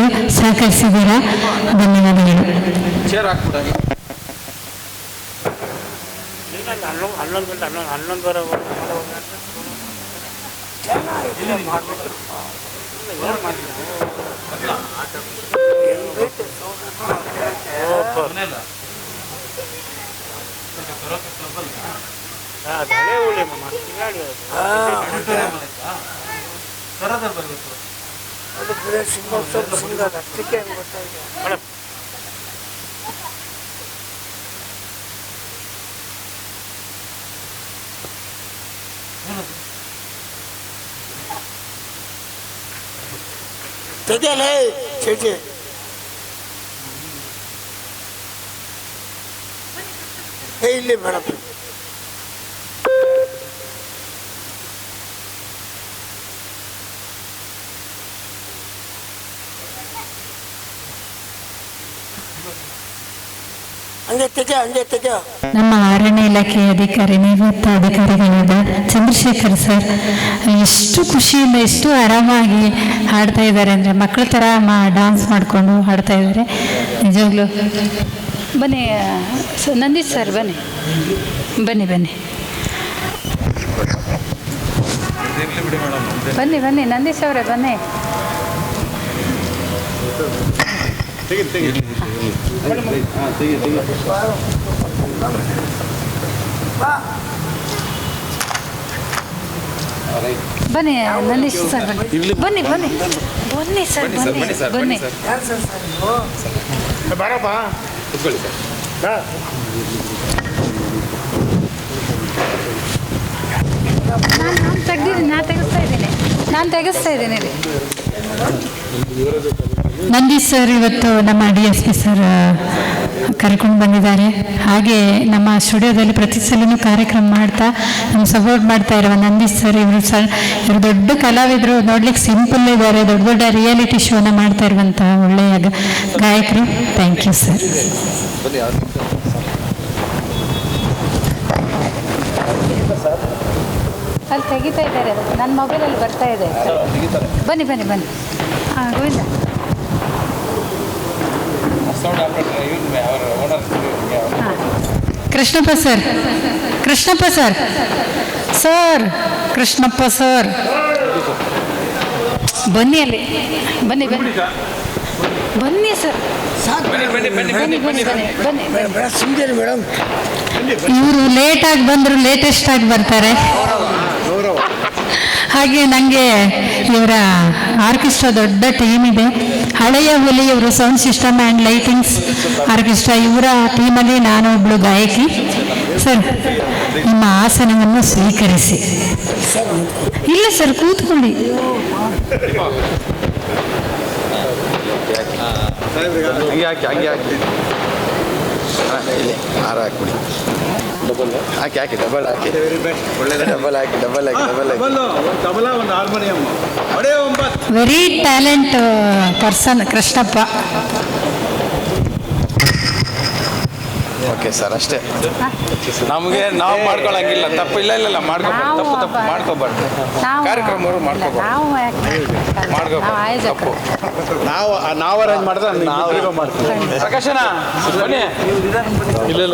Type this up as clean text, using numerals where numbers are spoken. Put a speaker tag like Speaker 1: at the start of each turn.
Speaker 1: ಬಂದು ಸಹಕರಿಸಿದ್ದೀರಾ, ಧನ್ಯವಾದಗಳು.
Speaker 2: ತೆಗೆಯಲೇ ಚೇಚೆ ಇಲ್ಲಿ ಮೇಡಮ್
Speaker 1: ನಮ್ಮ ಅರಣ್ಯ ಇಲಾಖೆ ಅಧಿಕಾರಿ, ನಿವೃತ್ತ ಅಧಿಕಾರಿಗಳಾದ ಚಂದ್ರಶೇಖರ್ ಸರ್ ಎಷ್ಟು ಖುಷಿಯಿಂದ ಎಷ್ಟು ಆರಾಮಾಗಿ ಹಾಡ್ತಾ ಇದ್ದಾರೆ ಅಂದರೆ ಮಕ್ಕಳ ಥರ ಡಾನ್ಸ್ ಮಾಡಿಕೊಂಡು ಹಾಡ್ತಾ ಇದ್ದಾರೆ. ನಿಜವಾಗ್ಲೂ
Speaker 3: ಬನ್ನಿ ನಂದೀಶ್ ಸರ್, ಬನ್ನಿ ಬನ್ನಿ ಬನ್ನಿ ಬನ್ನಿ ಬನ್ನಿ ನಂದೀಶ್ ಅವರೇ ಬನ್ನಿ. ಬನ್ನಿ ನಂದೀಶ್ ಸರ್, ಬನ್ನಿ ಬನ್ನಿ ಬನ್ನಿ ಸರ್, ಬನ್ನಿ ಬನ್ನಿ
Speaker 2: ಬರಪ್ಪ
Speaker 3: ನಾನು ತೆಗಿಸ್ತಾ ಇದ್ದೀನಿ ರೀ.
Speaker 1: ನಂದೀಶ್ ಸರ್ ಇವತ್ತು ನಮ್ಮ DSP ಸರ್ ಕರ್ಕೊಂಡು ಬಂದಿದ್ದಾರೆ. ಹಾಗೆ ನಮ್ಮ ಸ್ಟುಡಿಯೋದಲ್ಲಿ ಪ್ರತಿ ಸಲನೂ ಕಾರ್ಯಕ್ರಮ ಮಾಡ್ತಾ ನಮ್ಗೆ ಸಪೋರ್ಟ್ ಮಾಡ್ತಾ ಇರುವ ನಂದೀಶ್ ಸರ್, ಇವರು ದೊಡ್ಡ ಕಲಾವಿದರು, ನೋಡ್ಲಿಕ್ಕೆ ಸಿಂಪಲ್ ಇದ್ದಾರೆ, ದೊಡ್ಡ ದೊಡ್ಡ ರಿಯಾಲಿಟಿ ಶೋನ ಮಾಡ್ತಾ ಇರುವಂಥ ಒಳ್ಳೆಯ ಗಾಯಕರು. Thank you sir.
Speaker 3: ಅಲ್ಲಿ ತೆಗಿತಾ ಇದ್ದಾರೆ, ನನ್ನ ಮೊಬೈಲಲ್ಲಿ ಬರ್ತಾ ಇದೆ. ಬನ್ನಿ ಬನ್ನಿ ಬನ್ನಿ. ಹಾಂ Govinda,
Speaker 1: Krishnappa sir, Krishnappa sir, sir Krishnappa sir
Speaker 3: ಬನ್ನಿ ಅಲ್ಲಿ, ಬನ್ನಿ ಬನ್ನಿ ಬನ್ನಿ ಸರ್, ಬನ್ನಿ ಬನ್ನಿ ಬನ್ನಿ ಬನ್ನಿ.
Speaker 2: ಮೇಡಮ್
Speaker 1: ಇವರು ಲೇಟಾಗಿ ಬಂದರು, ಲೇಟೆಸ್ಟ್ ಆಗಿ ಬರ್ತಾರೆ. ಹಾಗೆ ನನಗೆ ಇವರ ಆರ್ಕೆಸ್ಟ್ರಾ ದೊಡ್ಡ ಟೀಮ್ ಇದೆ. ಹಳೆಯ ಹುಲಿ ಇವರು sound system and lightings orchestra, ಇವರ ಟೀಮಲ್ಲಿ ನಾನು ಒಬ್ಬಳು ಗಾಯಕಿ. ಸರ್, ನಿಮ್ಮ ಆಸನವನ್ನು ಸ್ವೀಕರಿಸಿ. ಇಲ್ಲ ಸರ್, ಕೂತ್ಕೊಳ್ಳಿ.
Speaker 4: ಹಾರ ಹಾಕ್ಬಿಡಿ, ಹಾಕಿ ಡಬಲ್ ಹಾಕಿ, ಡಬಲ್ ಹಾಕಿ ಡಬಲ್ ಹಾಕಿ ಡಬಲ್ ಹಾಕಿ.
Speaker 1: Very talent person Krishnappa.
Speaker 4: Okay sir, ಅಷ್ಟೇ. ನಮಗೆ ನಾವು ಮಾಡ್ಕೊಳಂಗಿಲ್ಲ, ತಪ್ಪು ಇಲ್ಲ ಇಲ್ಲ ಮಾಡ್ಕೋಬಾರ್ದು, ತಪ್ಪು ಮಾಡ್ಕೋಬಾರ್ದು. ಕಾರ್ಯಕ್ರಮವರು ಮಾಡ್ಕೋಬಾರ್ದು, ತಪ್ಪು ನಾವು ಅರೇಂಜ್ ಮಾಡಿದ್ರೆ ನಾವು ಮಾಡ್ತೀವಿ. ಪ್ರಕಾಶನ ಬನ್ನಿ. ಇಲ್ಲ